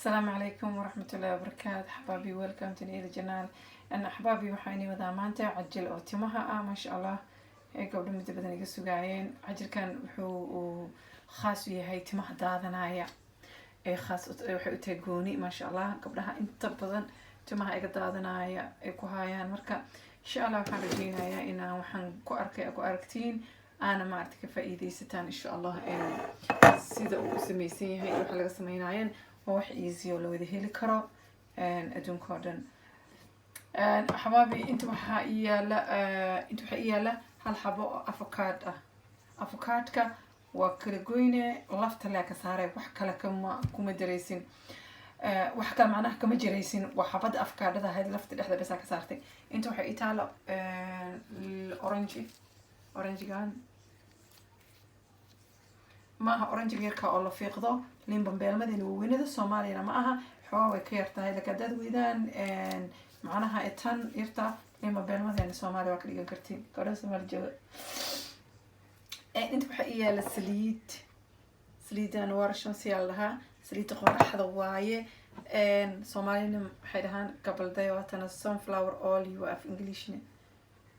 السلام عليكم ورحمة الله وبركاته حبابي. welcome to the channel. أنا أحبابي وحاني وذا مانتا عجل أو تمها ما شاء الله هيك قبل مدة بدنا يقصوا قاعين عجل كان وحو خاص ويا هاي تمها داذنايا إيه خاص وحو تقوني ما شاء الله قبلها انت بدن تمها هيك داذنايا إيكو هايان مركا إن شاء الله وحان رجينا يا إنا وحان كو أركتين أنا ما أعرف كيف إيدي ستان إن شاء الله سيدا وسميسين هاي وحلقة سمينايان wax easy oo la wada heli karo adduunka oo dhan xabaabi inta waxa yaala hal xabo oo avocado waa kala goyne lafta la ka saaray wax kale kuma dareysin wax kale macnaha kama jireysin waa xabada avocado ahayd lafta dhexda bas ka saartay inta waxa itaalo orange gaan maaha orange geerka oo la fiiqdo لين بمبالمدين ووينده الصوماليين معها حواوي كيرتا هاي لكداد ويدان معناها إتان يرتا لين بمبالمدين الصومالي وكليجا كرتين كذا سمر جو أنت بحقيقة سليد أنا ورشون سيالها سليد قرح ضواية صوماليين حيدهان قبل ده واتنا sunflower oil يوقف إنجليشني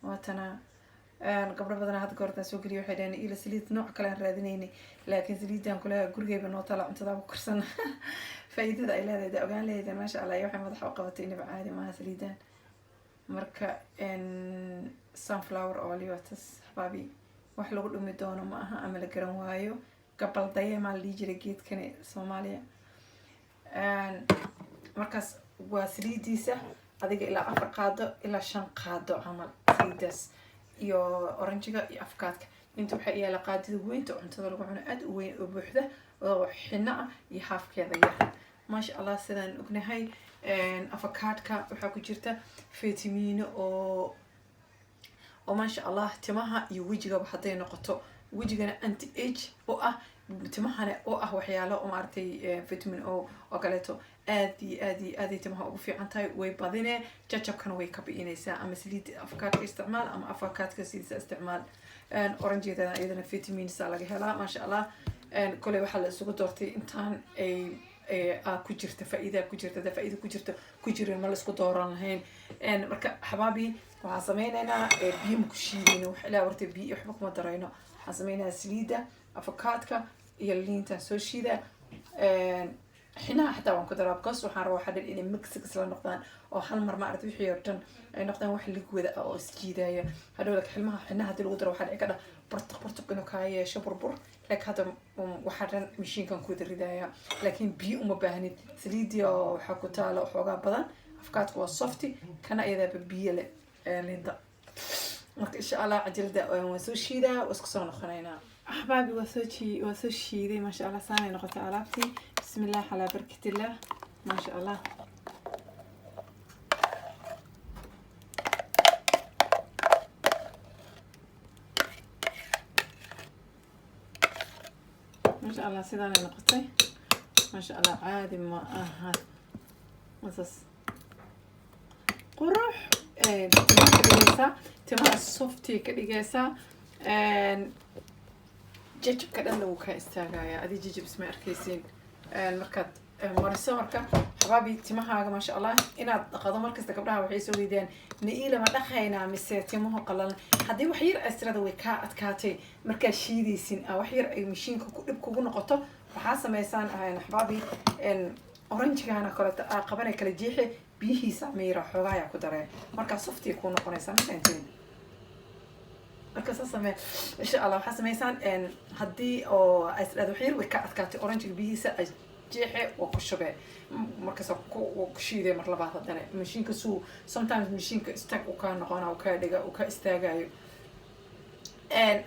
واتنا قبل بدنا هاد قرطة سوقي وحيدين إلى سليد نوع كلام رادنيني لكن سليدان كلها قرقي بنوطلع أنت ذا بكرسنا فايدة إلى ذا أوجان ليه ما شاء الله يوحي مضحى وقبتيني بعادي ما سليدان مركا إن sunflower oil واتس حبابي وحلو الأمي دونه معها أمل جرام وايو قبل ضيع مع اللي يجري جيت كني صوماليا مركز وسليديسة هذيك إلى أفرقادو إلى شنقادو عمل سليدس iyo oranjiga iyo afkaadka inta waxa yaala qaadida weynta cuntada lagu cuno aad u weyn oo buuxda oo xina iyo haafkeeda yar ma sha Allah sidaan ognahay afkaadka waxa ku jirta fitamiino oo ma sha Allah timaha iyo wajiga haday noqoto wajigana anti age oo ah timahana oo ah waxyaalo oo maartay vitamin oo kaleeto aad timaha ugu fiican tahay way badinee jajabkana way ka biinaysaa ama saliid afkaadka isticmaal ama afkaadka sidiisa isticmaal orangeeda iyadana vitamins laga helaa ma sha Allah kulay waxa la isugu doortay intaan ay ku jirta faa'iido ku jirta ku jirin ma la isku dooran lahayn marka xabaabi waxa sameeynayna biyo ku shiidino waxa la wartay biyo waxba kuma darayno waxa sameeynaa saliida afkaadka iyo liinta soo shiida حنا حتى وان كدراب قص وحنا روح حد إلى مكسيك سلا نقطان أو حل مر ما أعرف وحي يرتن نقطان واحد اللي جوده أو سكيدة هذول لك حلمها حنا هذول الغدرة واحد كذا برتق إنه كاي شبر لك هذا واحد مشين كان كود الرداية لكن بي باهني سليدي أو حكو تالا أو حاجة بدن أفكارك والصفتي كان إذا ببيله ليندا إن شاء الله عجل ده وسوشي ده وسكسون خنينا أحبابي وسوشي دي ما شاء الله سامي نقطة علاقتي بسم الله على بركة الله ما شاء الله ما شاء الله سيداني نقطتي ما شاء الله عادي ما مصص قروح تمام الصفتي كديجاسا جيجب كذا لو كاستاجايا أدي جيجب اسمه أركيسين المركات مرسى مركا حبابي تمها ما شاء الله إنا قضى مركز تكبرها وحيسوا ويدين نقيلة ما دخينا مسير تمها قلنا حدي وحير أسرد وكات كاتي مركز شيدي سين أو وحير مشين كوكو نقطة وحاسة ميسان حبابي إن أورنج كأنا كلت قبنا كل جيحي بيهي سميرة حوايا كدره مركز صفتي يكون قنيسان سنتين مركز سمي إن شاء الله حاسة ميسان إن هدي أو أسرد وحير وكات كاتي أورنج بيهي جيحي وكشبه مركز وكشيده مر لبعض هذا ماشين كسو sometimes ماشين كاستاك وكان نقانا وكادجا وكاستاجايو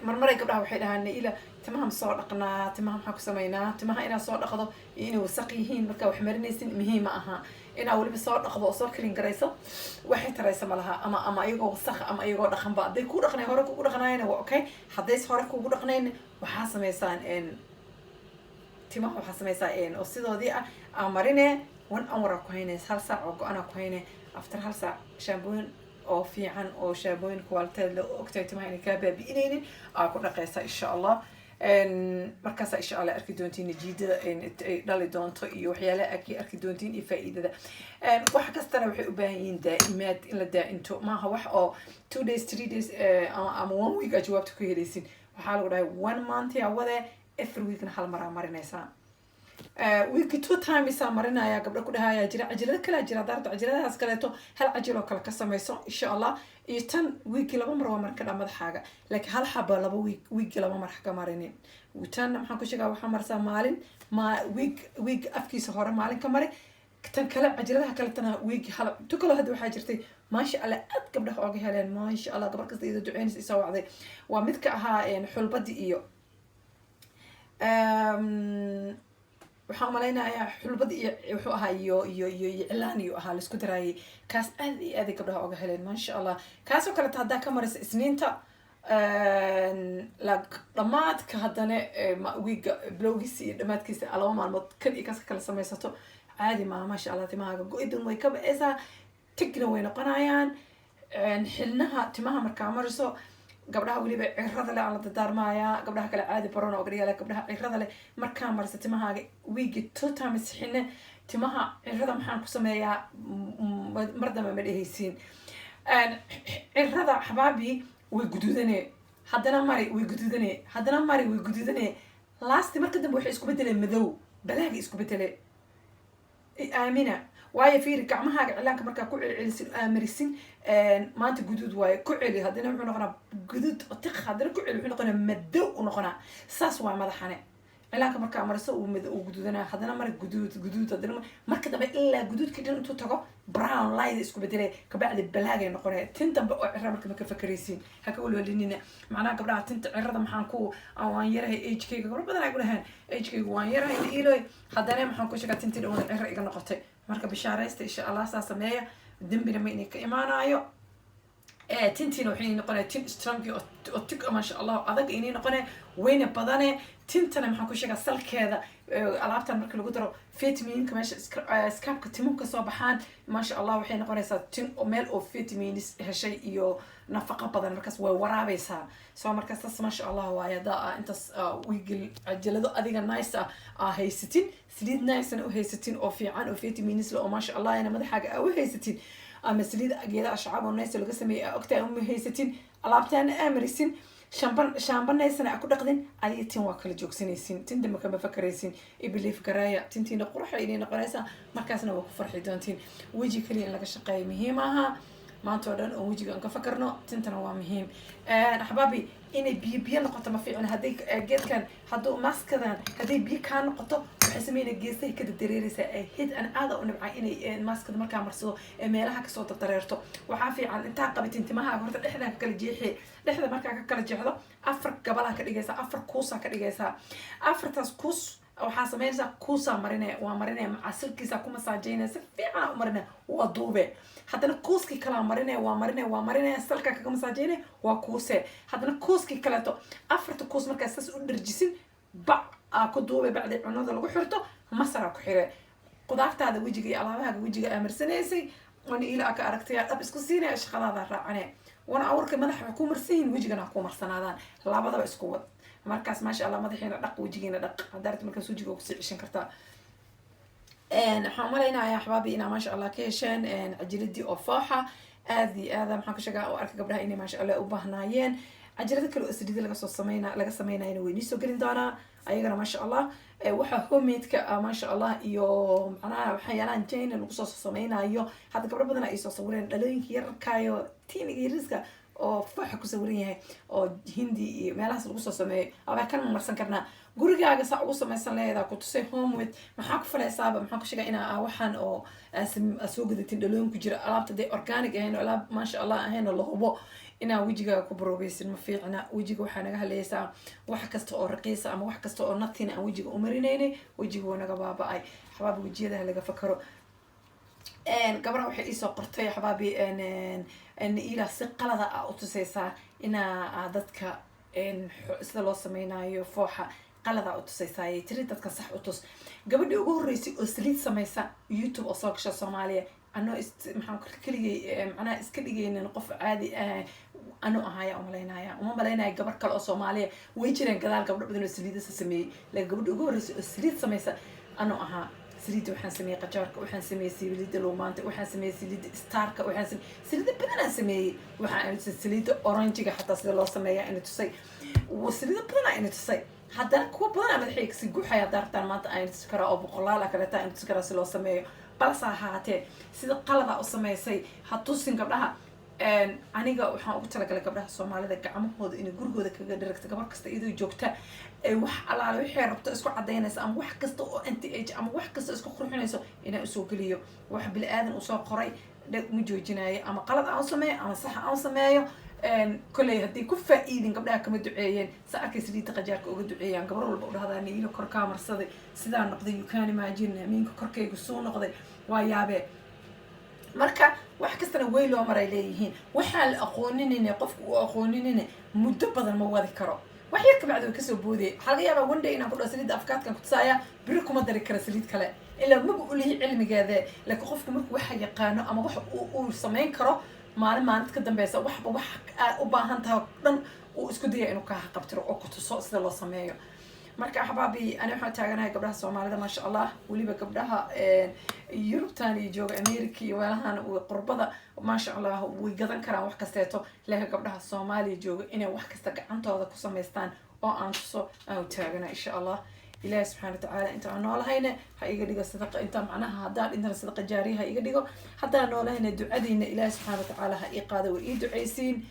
مرمرة قبلها وحيد هاني إلى تمام صار قنا تمام حكوا سمينا تمام إنا صار أخذوا إنه وسقيهين مركا وحمرنيسين مهي معها إنا أول بصار أخذوا صار كلين جريسة واحد تريسة ملها أما أيقو وسخ أما أيقو دخن بعض ده كود دخنين هرك كود دخنين أوكي حديث هرك كود دخنين وحاسة ميسان إن تمام وحسميسا إن أصيدودي أمرينه وان أمر كهينة هل ساعة وأنا كهينة أفتر هل ساعة شامبون أو في عن أو شامبون كوالتة لو أكتر تمام كابة بإنيني أكون قيسة إن شاء الله markaas insha Allah arki doontiin natiijada ay dhali doonto iyo waxyaalaha aad arki doontiin iyo faa'iidada wax kastana waxay u baahan yihiin daa'imaad in la daa'into maaha wax oo 2 days 3 days ama 1 week aad jawaabta ku helaysin waxaa lagu dhahay 1 month yaa wade every weekna hal maraa marinaysaa weekly 2 times marinaya gabdho ku dhahaya jira cajalada kala jira daarta cajaladaas kaleeto hal cajal oo kale ka samayso insha Allah iyo tan weekly 2 mar waa marka madaxaaga laakiin hal xaba 2 weekly 2 mar ka marinin tan maxaan ku sheegaa waxa marsaa maalin week afkiisa hore maalin ka mari tan kale cajaladaha kale tan week hal tu kale hadda waxaa jirtay maasha Allah aad gabdhaha ooga heleen maasha Allah gabar kasta iyadoo duceynaysa isoo wacday waa mid ka ahaa xulbadi iyo waxaan malaynayaa xulbad iyo wuxuu ahaa iyo iclaan iyo ahaa la isku daraayay kaas aad iyo aad gabdhaha ooga heleen maasha Allah kaasoo kale haddaa ka maraysa isniinta dhamaadka haddana wiiga bilowgiisa iyo dhamaadkiisa 2 maalmood kan iyo kaas kala samaysato caadi maaha maasha Allah timahaaga go-idun way ka ba'aysaa tigna way noqonayaan xilnaha timaha markaa mariso gabdhaha waliba cirrada leh aan la dardaarmaaya gabdhaha kale caadi baroon oo gariyaala gabdhaha cirrada leh markaa marisa timahaaga weegi 2 times xine timaha cirrada maxaan ku sameeyaa mardama ma dhehaysiin cirrada xabaabi way guduudane haddana mari way guduudane haddana mari way guduudane laasti marka dambe waxay isku bedeleen madow balaaga isku bedelee aamina waayo fiiri gacmahaaga cilaanka markaa ku celcelisin aamarisin maanta guduud waayo ku celi haddana wuxuu noqonaa guduud tiq haddana ku celi wuxuu noqonaa madow u noqonaa saas waa madaxane cilaanka markaa mariso uu guduudanaa haddana mara guduud haddana marka dambe ilaa guduudka dhan intuu tago brown light isku bedelee kabacdi balaagay noqonaya tin dambe oo cirra marka ma ka fakaraysiin haka walwalinina macnaha gabdhaha tinta cirrada maxaan ku waan yarahay agekayga gabdho badan ay ku dhahaan agekayga waan yarahay iiloy haddana maxaan ku sheegaa tintii dhawada cirra iga noqotay marka bishaaraysta insha Allah saa sameeya dambina ma inay ka imaanayo tintiina waxay noqonaya tin strong oo tig maasha Allah adag inay noqonaya wayna badane tintana maxaan ku sheegaa salkeeda alaabtan marka lagu daro vitaminka meesha scabka timuhu ka soo baxaan maasha Allah waxay noqonaysaa tin oo meel oo vitamins heshay iyo nafaqo badan markaas way waraabaysaa soo markaas taas maasha Allah waayo daa intaas wiigil cajalado adiga nice haysatin saliid nice u haysatin oo fiican oo vitamins leh oo maasha Allah ina madaxaaga u haysatin ama saliid geeda ashcaab oo nice laga sameeyay ogtaa u haysatin alaabtaan amrisin shambanaysan ku dhaqdin adiga tin waa kala joogsanaysin tin dama kama fakaraysin ibiliif garaya tintiina qurxa inay noqonaysaa markaasna waa ku farxi doontiin weji kaliya in laga shaqeeyo muhiim aha maanta oo dhan oo wejiga aan ka fakarno tintana waa muhiim axbaabi inay biyo noqoto ma fiicna hadday geedkan hadduu maaskadan hadday biyo kaa noqoto waxay sameynaya geesahay ka dareeraysaa hid an aada u nibcay inay maaskada markaa marsado meelaha kasoo dardareerto waxaa fiican intaa qabitin timahaaga horta dhexdan ka kala jeexi dhexda markaa ka kala jeexdo 4 gabalaa ka dhigaysaa 4 kuusaa ka dhigaysaa 4taas kuus waxaa sameynaysaa kuusaa marinaya waa marinaya macasilkiisa ku masaajeynaya si fiican u marinaya waa duube haddana kuuskii kalaa marinaya waa marinaya salkaa kaga masaajeynaya waa kuuse haddana kuuskii kaleeto 4 kuus markaa saas u dharjisin bac ku duube bacdi cunada lagu xirto masaraa ku xire qudaartaada wejiga iyo alaabahaaga wejiga aamarsanaysa wana ila ka aragtay dhab isku siinaya shaqadaada raacane wana awrka madaxa ku marsiin wejigana ku marsanaadaan labadaba isku wad markaas maasha Allah madaxiina dhaq wejigiina dhaq hadaad markaas wejiga ku sii cishan kartaa waxaan malaynayaa xabaabi ina maasha Allah ka hesheen cajiladii oo faaxa aad iyo aad maxaan ku sheegaa oo arka gabdhaha inay maasha Allah u baahnaayeen cajalada kale oo sidii laga sameynaa way nisoo gelin doonaa ayagana maasha Allah waxa homemade-ka maasha Allah iyo macnaha waxyaalahan China lagu soo sameynayo hadda gabdho badan ay soo sawireen dhalooyinka yarkaayo tiiniga yariska oo faaxa ku sawiran yahay oo hindi iyo meelahaas lagu soo sameeyo aba kan marsan karnaa gurigaaga saa ugu samaysan leedahay ku tusay homemade maxaa ku falaysaaba maxaa ku sheegaa inaa waxaan oo soo gadatin dhalooyin ku jira alaabta day organic ahayn oo alaab maasha Allah ahayn oo la hubo inaa wejiga ku baroobaysin ma fiicna wejiga waxaa naga hadlaysaa wax kasta oo raqiisa ama wax kasta oo natin aan wejiga u marinaynay wejiga waa naga baaba'ay xabaab wejiyada laga fakaro gabadha waxay isoo qortay xabaabi ila si qalada u tusaysaa inaa dadka sida loo sameynayo fooxa qalada u tusaysaa tiri dadka sax u tus gabadhii ugu horeysay oo saliid samaysa YouTube oo soo gasha Soomaaliya anoo maxaan kaligay macnaha iska dhigaynin qof caadi anu ahaya umaleynaya uma maleynaya gabar kale oo Soomaaliya way jireen gadaal gabdho badan oo saliid sameeyay la gabadh ugu horreysay oo saliid samaysa anu ahaa saliid waxaan sameeyay qajaarka waxaan sameeyay saliid luumaanta waxaan sameeyay saliid starka waxaan sameeyay saliid badan aan sameeyay waxaan saliid orange-ga xataa sida loo sameeyaa in tusay saliid badan aan tusay haddana kuwa badan madaxayga si guuxaya daartaan maanta aan tusi karaa oo boqolaal kale taa in tusi karaa si loo sameeyo balse ahaatee sida qalada u sameysay ha tusin gabdhaha aniga waxaan ugu talagalay gabdhaha Soomaalida gacmahooda in gurigooda kaga dhiragta gabar kasta iyadoo joogta wax alaala wixii rabto isku cadeynaysa ama wax kasta oo anti age ama wax kasta isku qurxinayso inay u soo geliyo wax bil aadan u soo qoray ma joojinayo ama qalad aan sameeyo ama sax aan sameeyo كله هدي كفة إيدين قبلها كم دعيين سأركي سريت قجارك أو دعيان قبل ولا بقول هذا نيجي كر كامر صدق سدان نقضي كان ما جينا مين كر كي يقصون نقضي ويابه مركا وحكستنا ويلو أمر إليهين وحال أقونين قف وأقونين مدبض المواد كرا وحيك بعد كسب بودي حاليا ما وندي أنا بقول سريت أفكار كان كنت سايا بريكم أدري كرا سريت كلا إلا ما بقول لي علم هذا لكن قفكم مرك وحي يقانو أما وح وسمين كرا ما نتقدم بس وح وباهنتها دن واسكو ديا إنه كاه قبتر أو كنت صوص الله سمايو مركا حبابي أنا waxaan taaganahay gabdhaha Soomaalida ma sha Allah waliba gabdhaha Yurubtan iyo jooga America iyo walahan qurbada ma sha Allah way gadan karaan wax kasteeto laakiin gabdhaha Soomaaliya jooga inay wax kasta gacantooda ku sameystaan oo aan soo taagana insha Allah إلهي سبحانه وتعالى أنت عنوله هنا هيجي دقة صدقة أنت معناها هذا عندنا صدقة جارية هيجي دقة حتى عنوله هنا دعادين إلهي سبحانه وتعالى إيقاظ وإيد عيسين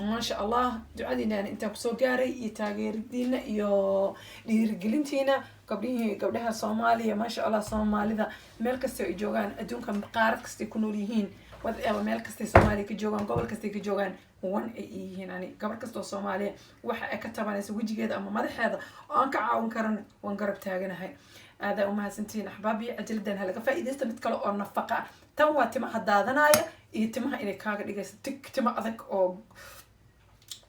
ما شاء الله دعادين يعني أنت بسوا جاري يتاجر دين يو ليرجلنتينا قبلها صوماليا ما شاء الله صومالي ذا ملكستي يجوعان أدون كم قارك يكونوا ليهين وذا ملكستي صومالي كيجوعان قبل كستي كيجوعان وان يعني قبل كستو صوماليا وح كتب أنا سويجي كذا أما ما هذا أنك عاون كرن وانقرب تاجنا هاي هذا أمها سنتين أحبابي أجل دين هلا فإذا استمتكلوا أو نفقة توا تم حدادنايا يتمها إلى كاغ ديجس تك تم أذك أو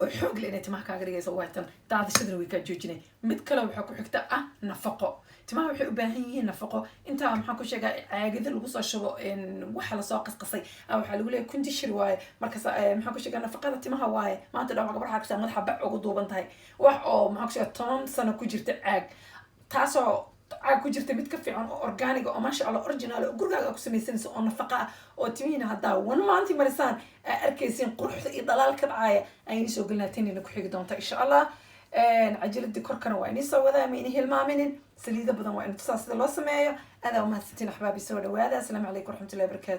وحق لأن تمها كاغ ديجس وقتن تعرف شدنا ويكجوجني متكلوا وحكوا حكتا نفقة تمها وحق باهي نفقة أنت عم حكوا شيء عاجد الوص الشباب إن وحلا ساقس قصي أو حلو لي كنت شرواي مركز محكوا شيء نفقة تمها واي ما أنت لو قبل حكوا سامد حبة عقدوا بنتهاي وح أو محكوا شيء تام سنة كجرت عاج تاسو عاج كجرت متكفي عن أورجانيك أو ما شاء الله أورجينال وقرقة أقسم سنس أو نفقة أو تمينا هذا وان ما أنت مرسان أركيسين قروح إضلال كبعاية أي نسوا قلنا تاني نكحيق دونتا إن شاء الله عجل الديكور كانوا وين يسوي ذا مين هي المامنين سليدة بدن وين تصاص الله سمايا هذا وما ستين أحبابي سووا وهذا السلام عليكم ورحمة الله وبركاته.